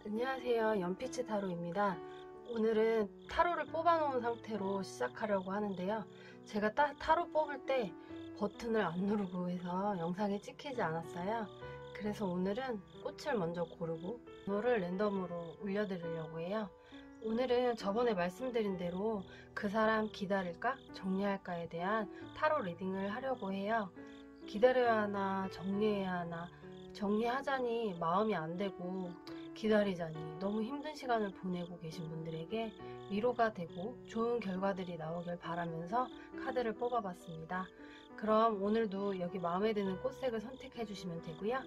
안녕하세요. 연피치 타로입니다. 오늘은 타로를 뽑아 놓은 상태로 시작하려고 하는데요. 제가 타로 뽑을 때 버튼을 안 누르고 해서 영상에 찍히지 않았어요. 그래서 오늘은 꽃을 먼저 고르고 번호를 랜덤으로 올려드리려고 해요. 오늘은 저번에 말씀드린 대로 그 사람 기다릴까 정리할까에 대한 타로 리딩을 하려고 해요. 기다려야 하나 정리해야 하나, 정리하자니 마음이 안 되고 기다리자니 너무 힘든 시간을 보내고 계신 분들에게 위로가 되고 좋은 결과들이 나오길 바라면서 카드를 뽑아봤습니다. 그럼 오늘도 여기 마음에 드는 꽃색을 선택해 주시면 되고요.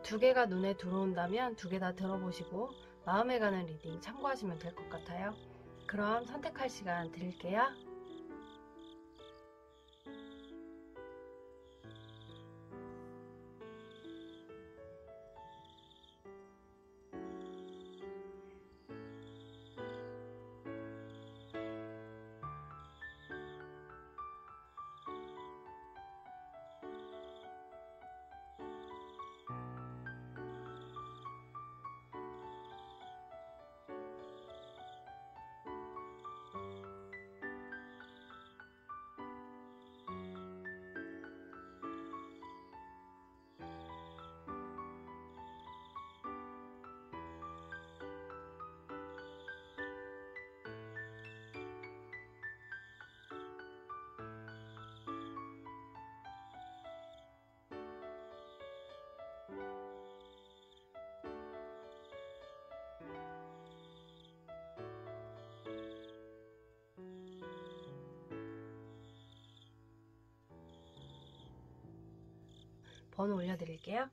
두 개가 눈에 들어온다면 두 개 다 들어보시고 마음에 가는 리딩 참고하시면 될 것 같아요. 그럼 선택할 시간 드릴게요. 번호 올려드릴게요.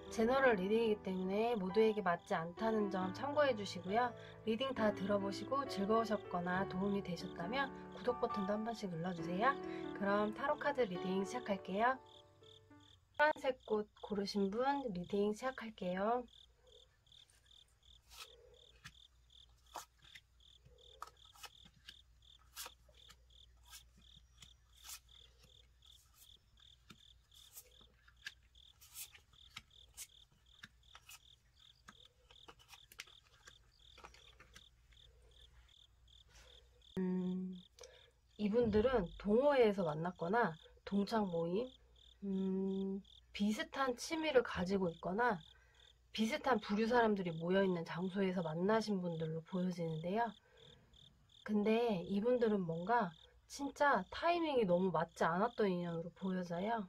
제너럴 리딩이기 때문에 모두에게 맞지 않다는 점 참고해 주시고요. 리딩 다 들어보시고 즐거우셨거나 도움이 되셨다면 구독 버튼도 한 번씩 눌러주세요. 그럼 타로 카드 리딩 시작할게요. 파란색 꽃 고르신 분 리딩 시작할게요. 이분들은 동호회에서 만났거나 동창 모임, 비슷한 취미를 가지고 있거나 비슷한 부류 사람들이 모여있는 장소에서 만나신 분들로 보여지는데요. 근데 이분들은 뭔가 진짜 타이밍이 너무 맞지 않았던 인연으로 보여져요.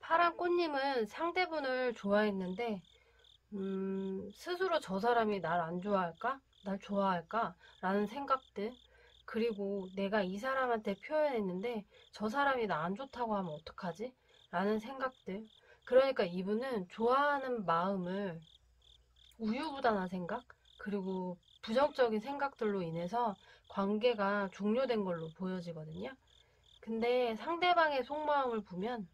파란 꽃님은 상대분을 좋아했는데 스스로 저 사람이 날 안 좋아할까? 날 좋아할까? 라는 생각들, 그리고 내가 이 사람한테 표현했는데 저 사람이 나 안 좋다고 하면 어떡하지? 라는 생각들. 그러니까 이분은 좋아하는 마음을 우유부단한 생각, 그리고 부정적인 생각들로 인해서 관계가 종료된 걸로 보여지거든요. 근데 상대방의 속마음을 보면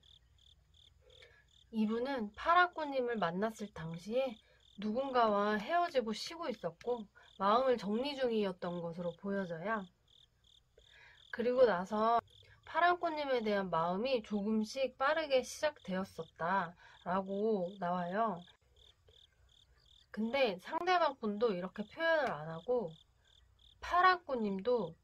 이분은 파란꽃님을 만났을 당시에 누군가와 헤어지고 쉬고 있었고 마음을 정리 중이었던 것으로 보여져요. 그리고 나서 파란꽃님에 대한 마음이 조금씩 빠르게 시작되었었다 라고 나와요. 근데 상대방 분도 이렇게 표현을 안 하고 파란꽃님도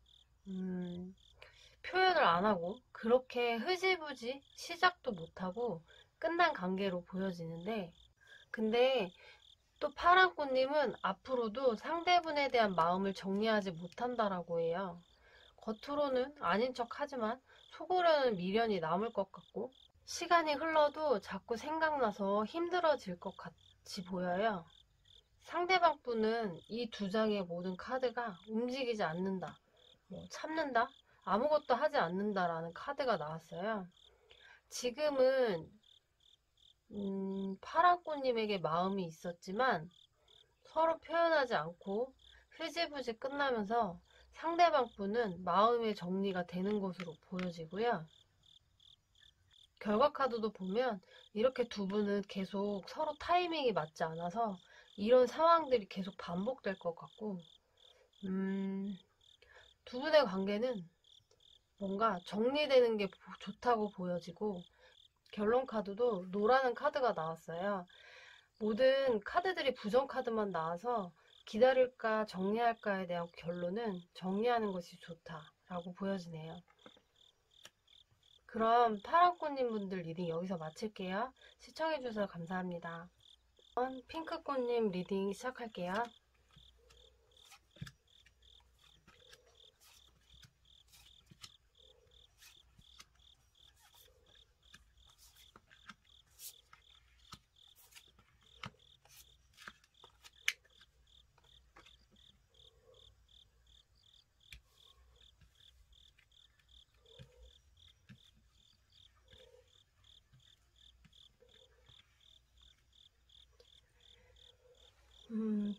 표현을 안 하고 그렇게 흐지부지 시작도 못하고 끝난 관계로 보여지는데, 근데 또 파란꽃님은 앞으로도 상대분에 대한 마음을 정리하지 못한다라고 해요. 겉으로는 아닌 척 하지만 속으로는 미련이 남을 것 같고 시간이 흘러도 자꾸 생각나서 힘들어질 것 같이 보여요. 상대방 분은 이 두 장의 모든 카드가 움직이지 않는다, 참는다, 아무것도 하지 않는다라는 카드가 나왔어요. 지금은 파란꽃님에게 마음이 있었지만 서로 표현하지 않고 흐지부지 끝나면서 상대방 분은 마음의 정리가 되는 것으로 보여지고요. 결과 카드도 보면 이렇게 두 분은 계속 서로 타이밍이 맞지 않아서 이런 상황들이 계속 반복될 것 같고, 두 분의 관계는 뭔가 정리되는 게 좋다고 보여지고, 결론 카드도 노라는 카드가 나왔어요. 모든 카드들이 부정 카드만 나와서 기다릴까 정리할까에 대한 결론은 정리하는 것이 좋다라고 보여지네요. 그럼 파란꽃님 분들 리딩 여기서 마칠게요. 시청해주셔서 감사합니다. 핑크꽃님 리딩 시작할게요.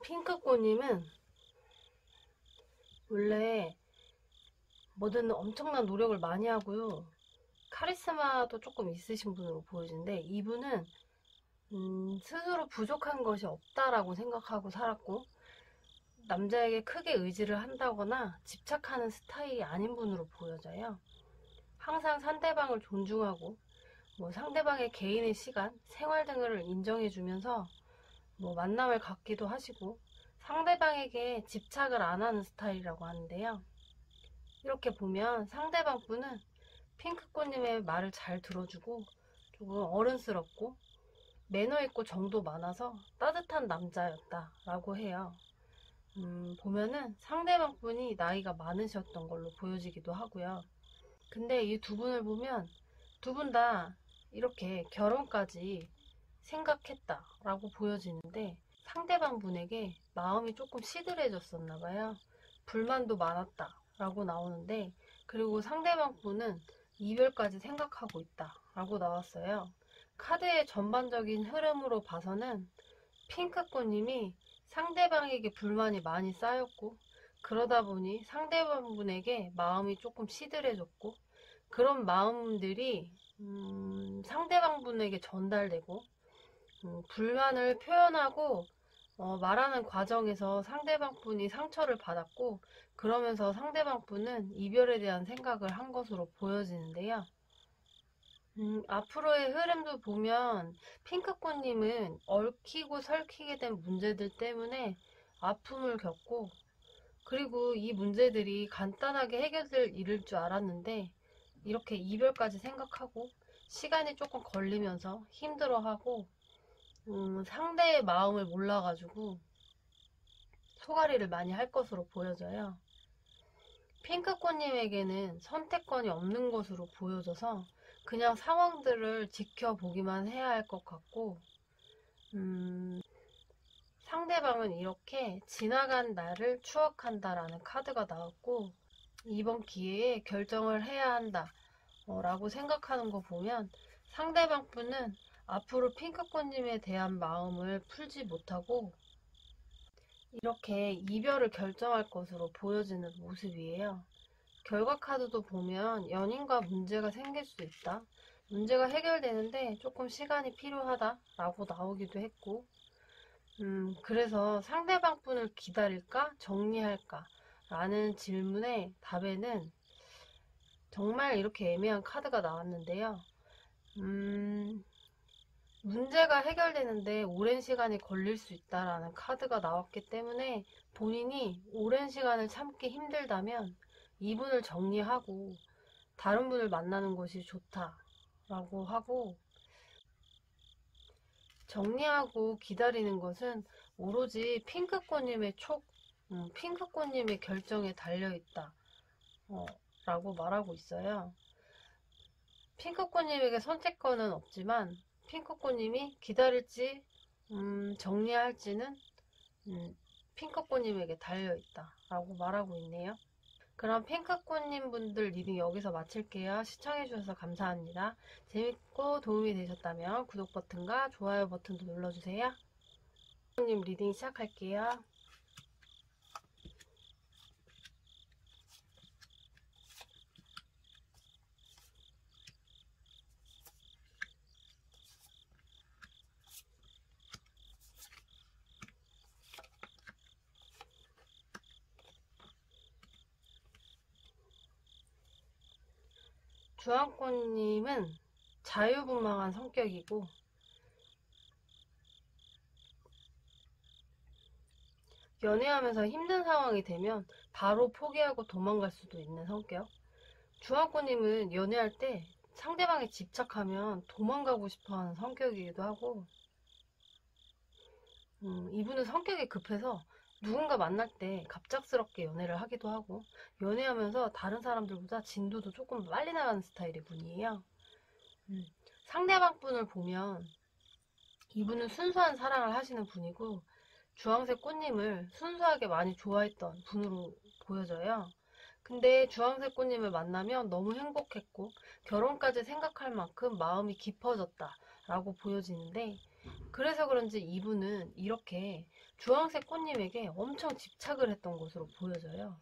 핑크꽃님은 원래 뭐든 엄청난 노력을 많이 하고요. 카리스마도 조금 있으신 분으로 보여지는데, 이분은 스스로 부족한 것이 없다라고 생각하고 살았고, 남자에게 크게 의지를 한다거나 집착하는 스타일이 아닌 분으로 보여져요. 항상 상대방을 존중하고 상대방의 개인의 시간, 생활 등을 인정해주면서 만남을 갖기도 하시고, 상대방에게 집착을 안 하는 스타일이라고 하는데요. 이렇게 보면 상대방 분은 핑크꽃님의 말을 잘 들어주고 조금 어른스럽고 매너 있고 정도 많아서 따뜻한 남자였다라고 해요. 보면은 상대방 분이 나이가 많으셨던 걸로 보여지기도 하고요. 근데 이 두 분을 보면 두 분 다 이렇게 결혼까지 생각했다라고 보여지는데, 상대방 분에게 마음이 조금 시들해졌었나봐요. 불만도 많았다라고 나오는데, 그리고 상대방 분은 이별까지 생각하고 있다라고 나왔어요. 카드의 전반적인 흐름으로 봐서는 핑크꽃님이 상대방에게 불만이 많이 쌓였고, 그러다 보니 상대방 분에게 마음이 조금 시들해졌고, 그런 마음들이 상대방 분에게 전달되고, 불만을 표현하고 말하는 과정에서 상대방 분이 상처를 받았고, 그러면서 상대방 분은 이별에 대한 생각을 한 것으로 보여지는데요. 앞으로의 흐름도 보면 핑크꽃님은 얽히고 설키게 된 문제들 때문에 아픔을 겪고, 그리고 이 문제들이 간단하게 해결될 일일 줄 알았는데 이렇게 이별까지 생각하고 시간이 조금 걸리면서 힘들어하고, 상대의 마음을 몰라가지고 소가리를 많이 할 것으로 보여져요. 핑크꽃님에게는 선택권이 없는 것으로 보여져서 그냥 상황들을 지켜보기만 해야 할 것 같고, 상대방은 이렇게 지나간 날을 추억한다라는 카드가 나왔고, 이번 기회에 결정을 해야 한다 라고 생각하는 거 보면 상대방 분은 앞으로 핑크꽃님에 대한 마음을 풀지 못하고 이렇게 이별을 결정할 것으로 보여지는 모습이에요. 결과 카드도 보면 연인과 문제가 생길 수 있다, 문제가 해결되는데 조금 시간이 필요하다 라고 나오기도 했고, 그래서 상대방 분을 기다릴까 정리할까 라는 질문의 답에는 정말 이렇게 애매한 카드가 나왔는데요. 문제가 해결되는데 오랜 시간이 걸릴 수 있다라는 카드가 나왔기 때문에 본인이 오랜 시간을 참기 힘들다면 이분을 정리하고 다른 분을 만나는 것이 좋다라고 하고, 정리하고 기다리는 것은 오로지 핑크꽃님의 핑크꽃님의 결정에 달려있다 라고 말하고 있어요. 핑크꽃님에게 선택권은 없지만 핑크꽃님이 기다릴지 정리할지는 핑크꽃님에게 달려있다 라고 말하고 있네요. 그럼 핑크꽃님 분들 리딩 여기서 마칠게요. 시청해주셔서 감사합니다. 재밌고 도움이 되셨다면 구독 버튼과 좋아요 버튼도 눌러주세요. 님 리딩 시작할게요. 주황꽃님은 자유분방한 성격이고 연애하면서 힘든 상황이 되면 바로 포기하고 도망갈 수도 있는 성격. 주황꽃님은 연애할 때 상대방에 집착하면 도망가고 싶어하는 성격이기도 하고 이분은 성격이 급해서 누군가 만날 때 갑작스럽게 연애를 하기도 하고 연애하면서 다른 사람들보다 진도도 조금 빨리 나가는 스타일의 분이에요. 상대방 분을 보면 이분은 순수한 사랑을 하시는 분이고 주황색 꽃님을 순수하게 많이 좋아했던 분으로 보여져요. 근데 주황색 꽃님을 만나면 너무 행복했고 결혼까지 생각할 만큼 마음이 깊어졌다 라고 보여지는데 그래서 그런지 이분은 이렇게 주황색 꽃님에게 엄청 집착을 했던 것으로 보여져요.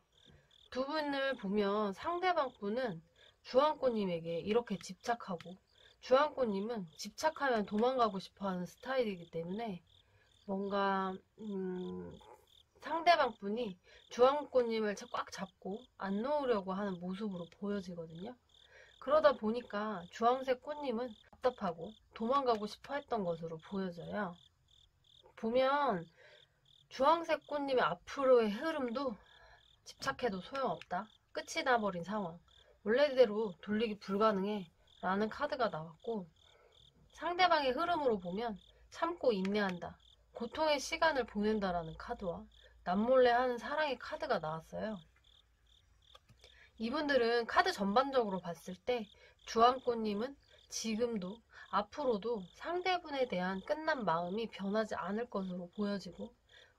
두 분을 보면 상대방 분은 주황꽃님에게 이렇게 집착하고 주황꽃님은 집착하면 도망가고 싶어하는 스타일이기 때문에 뭔가 상대방 분이 주황꽃님을 꽉 잡고 안 놓으려고 하는 모습으로 보여지거든요. 그러다 보니까 주황색 꽃님은 답답하고 도망가고 싶어 했던 것으로 보여져요. 보면 주황색 꽃님의 앞으로의 흐름도 집착해도 소용없다. 끝이 나버린 상황. 원래대로 돌리기 불가능해 라는 카드가 나왔고 상대방의 흐름으로 보면 참고 인내한다. 고통의 시간을 보낸다라는 카드와 남몰래 하는 사랑의 카드가 나왔어요. 이분들은 카드 전반적으로 봤을 때 주황꽃님은 지금도 앞으로도 상대분에 대한 끝난 마음이 변하지 않을 것으로 보여지고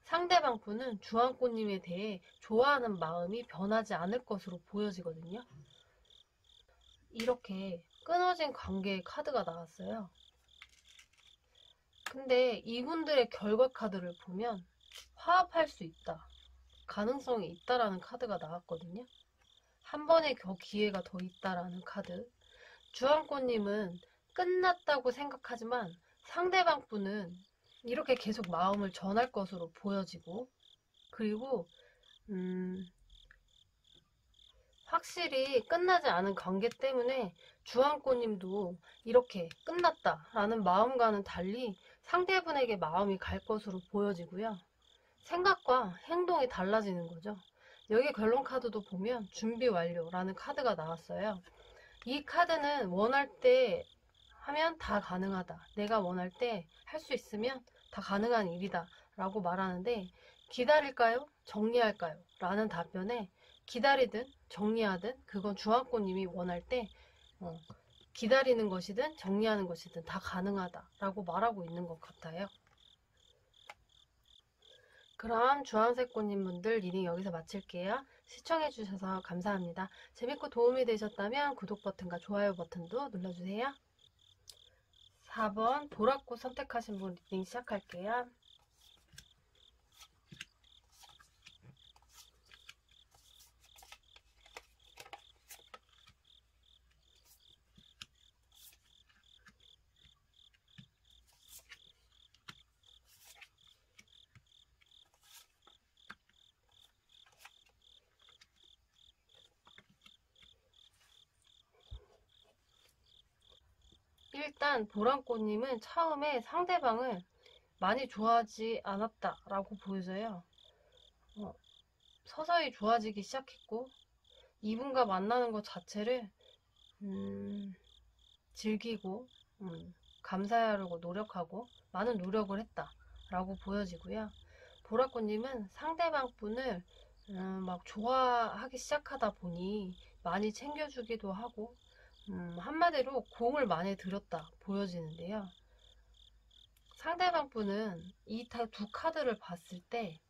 상대방 분은 주황꽃님에 대해 좋아하는 마음이 변하지 않을 것으로 보여지거든요. 이렇게 끊어진 관계의 카드가 나왔어요. 근데 이분들의 결과 카드를 보면 화합할 수 있다, 가능성이 있다라는 카드가 나왔거든요. 한 번의 기회가 더 있다라는 카드. 주황꽃님은 끝났다고 생각하지만 상대방 분은 이렇게 계속 마음을 전할 것으로 보여지고 그리고 확실히 끝나지 않은 관계 때문에 주황꽃님도 이렇게 끝났다라는 마음과는 달리 상대분에게 마음이 갈 것으로 보여지고요. 생각과 행동이 달라지는 거죠. 여기 결론 카드도 보면 준비 완료라는 카드가 나왔어요. 이 카드는 원할 때 하면 다 가능하다. 내가 원할 때 할 수 있으면 다 가능한 일이다 라고 말하는데 기다릴까요? 정리할까요? 라는 답변에 기다리든 정리하든 그건 주황꽃님이 원할 때 기다리는 것이든 정리하는 것이든 다 가능하다 라고 말하고 있는 것 같아요. 그럼 주황색 꽃님 분들 리딩 여기서 마칠게요. 시청해주셔서 감사합니다. 재밌고 도움이 되셨다면 구독 버튼과 좋아요 버튼도 눌러주세요. 4번 보라꽃 선택하신 분 리딩 시작할게요. 일단 보라꽃님은 처음에 상대방을 많이 좋아하지 않았다라고 보여져요. 서서히 좋아지기 시작했고 이분과 만나는 것 자체를 즐기고 감사하려고 노력하고 많은 노력을 했다라고 보여지고요. 보라꽃님은 상대방 분을 막 좋아하기 시작하다 보니 많이 챙겨주기도 하고 한마디로 공을 많이 들였다 보여지는데요. 상대방 분은 이 두 카드를 봤을 때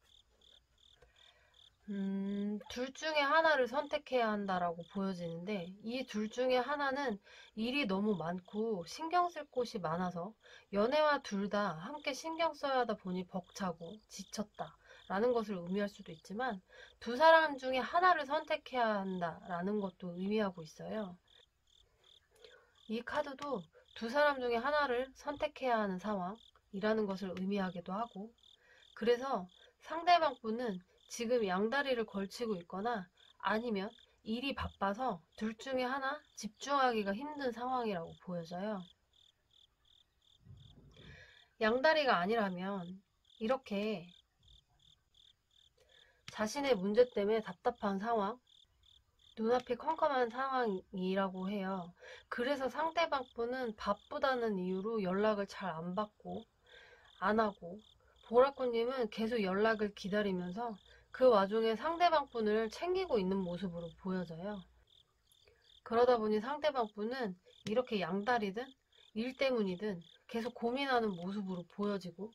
둘 중에 하나를 선택해야 한다라고 보여지는데 이 둘 중에 하나는 일이 너무 많고 신경 쓸 곳이 많아서 연애와 둘 다 함께 신경 써야 하다 보니 벅차고 지쳤다 라는 것을 의미할 수도 있지만 두 사람 중에 하나를 선택해야 한다라는 것도 의미하고 있어요. 이 카드도 두 사람 중에 하나를 선택해야 하는 상황이라는 것을 의미하기도 하고 그래서 상대방 분은 지금 양다리를 걸치고 있거나 아니면 일이 바빠서 둘 중에 하나 집중하기가 힘든 상황이라고 보여져요. 양다리가 아니라면 이렇게 자신의 문제 때문에 답답한 상황, 눈앞이 컴컴한 상황이라고 해요. 그래서 상대방 분은 바쁘다는 이유로 연락을 잘 안 받고 안 하고, 보라꽃님은 계속 연락을 기다리면서 그 와중에 상대방 분을 챙기고 있는 모습으로 보여져요. 그러다 보니 상대방 분은 이렇게 양다리든 일 때문이든 계속 고민하는 모습으로 보여지고,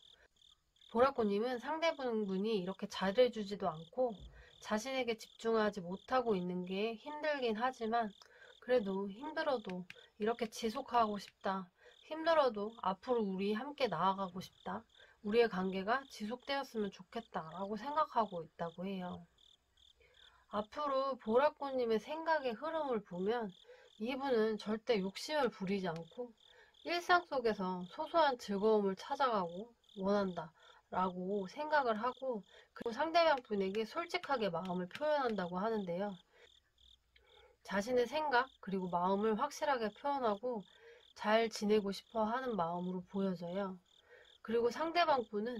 보라꽃님은 상대분이 이렇게 잘해주지도 않고 자신에게 집중하지 못하고 있는 게 힘들긴 하지만, 그래도 힘들어도 이렇게 지속하고 싶다, 힘들어도 앞으로 우리 함께 나아가고 싶다, 우리의 관계가 지속되었으면 좋겠다 라고 생각하고 있다고 해요. 앞으로 보라꽃님의 생각의 흐름을 보면 이분은 절대 욕심을 부리지 않고 일상 속에서 소소한 즐거움을 찾아가고 원한다 라고 생각을 하고, 그리고 상대방 분에게 솔직하게 마음을 표현한다고 하는데요. 자신의 생각 그리고 마음을 확실하게 표현하고 잘 지내고 싶어 하는 마음으로 보여져요. 그리고 상대방 분은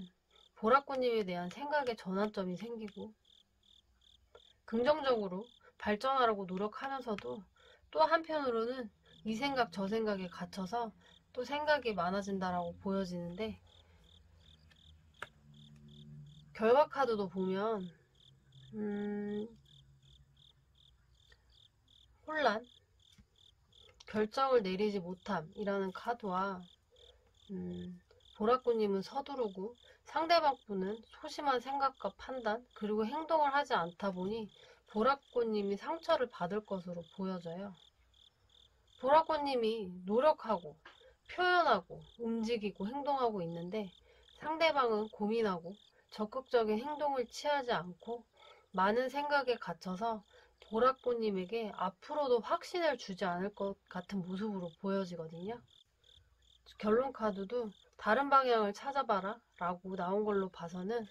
보라꽃님에 대한 생각의 전환점이 생기고 긍정적으로 발전하려고 노력하면서도 또 한편으로는 이 생각 저 생각에 갇혀서 또 생각이 많아진다라고 보여지는데, 결과 카드도 보면 혼란, 결정을 내리지 못함이라는 카드와 보라꽃님은 서두르고 상대방 분은 소심한 생각과 판단 그리고 행동을 하지 않다 보니 보라꽃님이 상처를 받을 것으로 보여져요. 보라꽃님이 노력하고 표현하고 움직이고 행동하고 있는데 상대방은 고민하고 적극적인 행동을 취하지 않고 많은 생각에 갇혀서 보라꽃님에게 앞으로도 확신을 주지 않을 것 같은 모습으로 보여지거든요. 결론 카드도 다른 방향을 찾아봐라 라고 나온 걸로 봐서는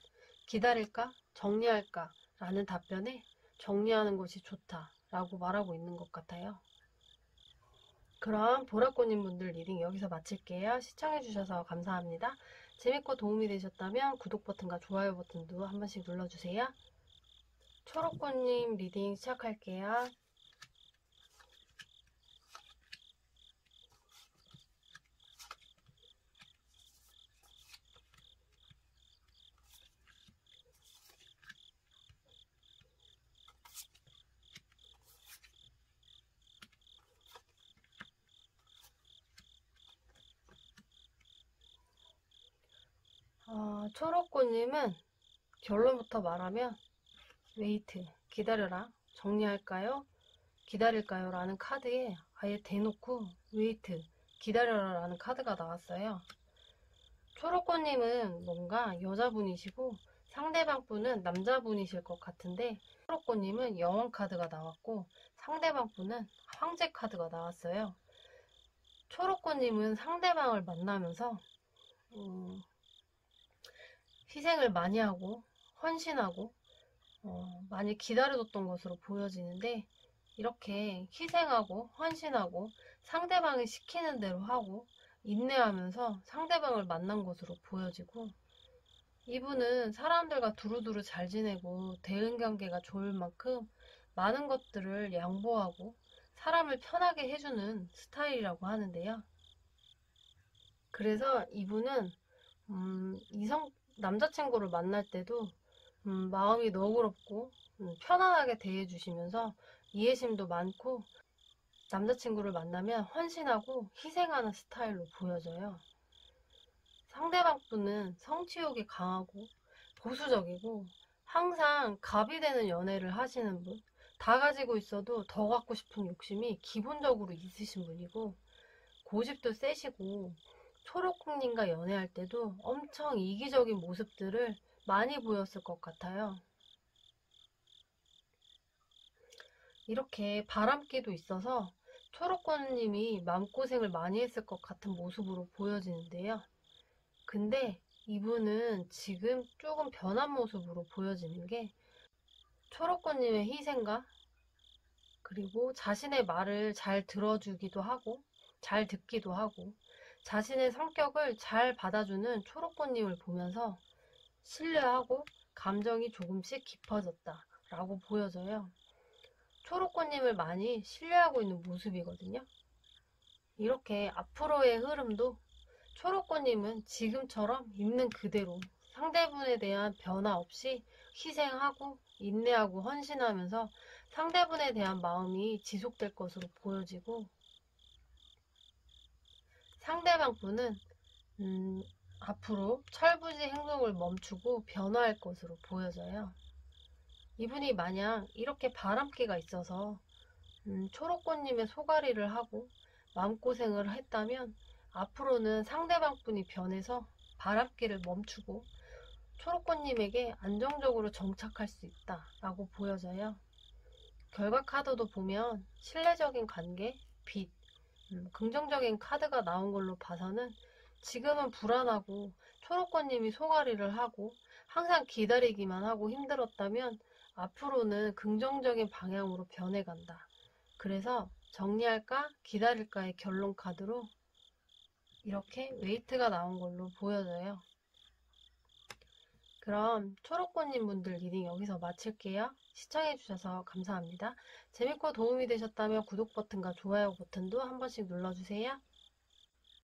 기다릴까? 정리할까? 라는 답변에 정리하는 것이 좋다 라고 말하고 있는 것 같아요. 그럼 보라꽃님 분들 리딩 여기서 마칠게요. 시청해주셔서 감사합니다. 재밌고 도움이 되셨다면 구독 버튼과 좋아요 버튼도 한 번씩 눌러주세요. 초록꽃님 리딩 시작할게요. 초록꽃님은 결론부터 말하면 웨이트, 기다려라, 정리할까요? 기다릴까요? 라는 카드에 아예 대놓고 웨이트, 기다려라 라는 카드가 나왔어요. 초록꽃님은 뭔가 여자분이시고 상대방 분은 남자분이실 것 같은데, 초록꽃님은 여왕 카드가 나왔고 상대방 분은 황제 카드가 나왔어요. 초록꽃님은 상대방을 만나면서 희생을 많이 하고 헌신하고 많이 기다려줬던 것으로 보여지는데, 이렇게 희생하고 헌신하고 상대방이 시키는 대로 하고 인내하면서 상대방을 만난 것으로 보여지고, 이분은 사람들과 두루두루 잘 지내고 대인관계가 좋을 만큼 많은 것들을 양보하고 사람을 편하게 해주는 스타일이라고 하는데요. 그래서 이분은 남자친구를 만날 때도 마음이 너그럽고 편안하게 대해주시면서 이해심도 많고 남자친구를 만나면 헌신하고 희생하는 스타일로 보여져요. 상대방 분은 성취욕이 강하고 보수적이고 항상 갑이 되는 연애를 하시는 분, 다 가지고 있어도 더 갖고 싶은 욕심이 기본적으로 있으신 분이고 고집도 세시고 초록콩님과 연애할 때도 엄청 이기적인 모습들을 많이 보였을 것 같아요. 이렇게 바람기도 있어서 초록꽃님이 마음고생을 많이 했을 것 같은 모습으로 보여지는데요. 근데 이분은 지금 조금 변한 모습으로 보여지는 게 초록꽃님의 희생과 그리고 자신의 말을 잘 들어주기도 하고 잘 듣기도 하고 자신의 성격을 잘 받아주는 초록꽃님을 보면서 신뢰하고 감정이 조금씩 깊어졌다 라고 보여져요. 초록꽃님을 많이 신뢰하고 있는 모습이거든요. 이렇게 앞으로의 흐름도 초록꽃님은 지금처럼 있는 그대로 상대분에 대한 변화 없이 희생하고 인내하고 헌신하면서 상대분에 대한 마음이 지속될 것으로 보여지고, 상대방 분은 앞으로 철부지 행동을 멈추고 변화할 것으로 보여져요. 이분이 만약 이렇게 바람기가 있어서 초록꽃님의 소가리를 하고 마음고생을 했다면 앞으로는 상대방 분이 변해서 바람기를 멈추고 초록꽃님에게 안정적으로 정착할 수 있다 라고 보여져요. 결과 카드도 보면 신뢰적인 관계, 빚, 긍정적인 카드가 나온 걸로 봐서는 지금은 불안하고 초록꽃님이 소가리를 하고 항상 기다리기만 하고 힘들었다면 앞으로는 긍정적인 방향으로 변해간다. 그래서 정리할까 기다릴까의 결론 카드로 이렇게 웨이트가 나온 걸로 보여져요. 그럼 초록꽃님 분들 리딩 여기서 마칠게요. 시청해주셔서 감사합니다. 재밌고 도움이 되셨다면 구독 버튼과 좋아요 버튼도 한 번씩 눌러주세요.